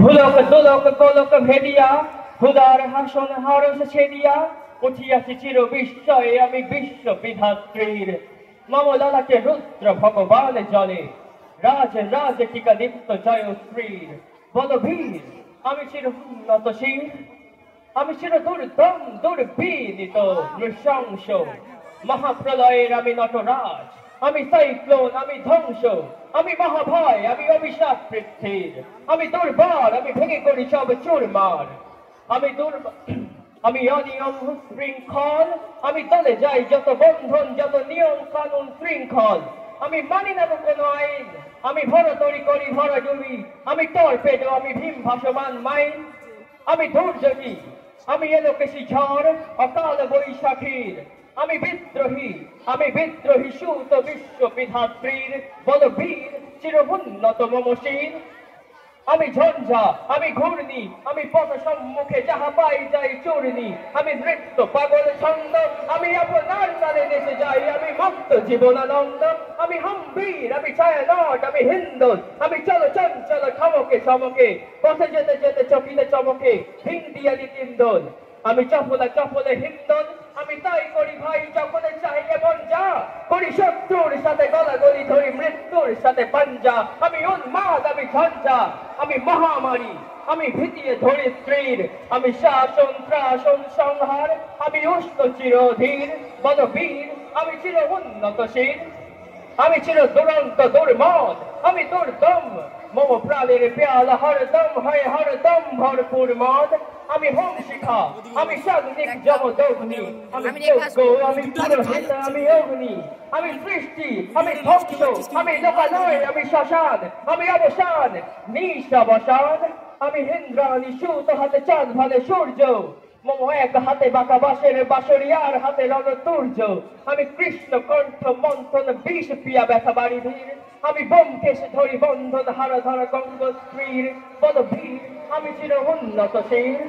ভুলক দোলক গোলক ভেদিয়া হুদার হাসন হারস ছেদিয়া উঠিয়াছি চির বিস্ময়ে আমি বিশ্ব বিধাত্রীর মম ললাটে রুদ্র ভগবান জলে রাজ রাজ টিকা দীপ্ত জয় শ্রীর বল বীর আমি চির উন্নত শির আমি চির দুর্দম দুর্বিদিত নৃশংস মহাপ্রলয়ের আমি নটরাজ আমি সাইক্লোন আমি ধ্বংস আমি মহাভয় আমি অভিশাপ পৃথ্বীর আমি দুর্বল আমি ভেঙে করি সব চুরমার আমি আমি অনিয়ম শৃঙ্খল আমি তলে যাই যত বন্ধন যত নিয়ম কানুন শৃঙ্খল আমি মানি না কোনো আইন আমি ভরতরি করি ভরাডুবি আমি টর্পেডো আমি ভীম ভাসমান মাইন আমি দুর্যোগী আমি এলোকেশী ঝড় অকাল বৈশাখীর আমি বিদ্রোহী সুত বিশ্ব বিধাত্রীর বল বীর চির উন্নত মম শির আমি ঝঞ্ঝা আমি ঘূর্ণি আমি পথ সম্মুখে যাহা পাই যাই চূর্ণি আমি নৃত্য পাগল ছন্দ আমি আপনার তালে দেশে যাই আমি মুক্ত জীবনানন্দ আমি হাম্বীর আমি ছায়ানট আমি হিন্দোল আমি চলো চঞ্চল খমকে চমকে পথে যেতে যেতে চকিতে চমকে হিন্দিয়ালি তিন্দোল আমি চপলে হিন্দোল আমি তাই করি ভাই যখন চাই এমন যা করি শত্রুর সাথে গলাগলি ধরি মৃত্যুর সাথে পাঞ্জা আমি উন্মাদ আমি ঝঞ্ঝা আমি মহামারী আমি ভীতিয়ে ধরি স্ত্রীর আমি শাসন ত্রাসন সংহার আমি উষ্ণ চিরধীর বল বীর আমি চির উন্নতশীল আমি চির দুরন্ত দুর্মদ আমি দুর্দম মম প্রাণের পেয়ালা হরদম হয় হরদম ভরপুর মদ আমি হোম শিখা আমি সাগ্নিক যমদগ্নি আমি যজ্ঞ আমি পুরোহিত আমি অগ্নি আমি সৃষ্টি আমি ধ্বংস আমি লোকালয় আমি শ্মশান আমি অবসান নিঃশবসান আমি ইন্দ্রাণী সুত হাতে চাঁদ ভালে সূর্য মম এক হাতে বাঁকা বাঁশের বাঁশরি আর হাতে রণতুর্য আমি কৃষ্ণ কণ্ঠ মন্থন বিষ পিয়া ব্যথা বাড়ি ধীর আমি ব্যোমকেশ ধরি বন্ধন হার ধর গঙ্গ স্ত্রীর বল বীর আমি চির উন্নত শির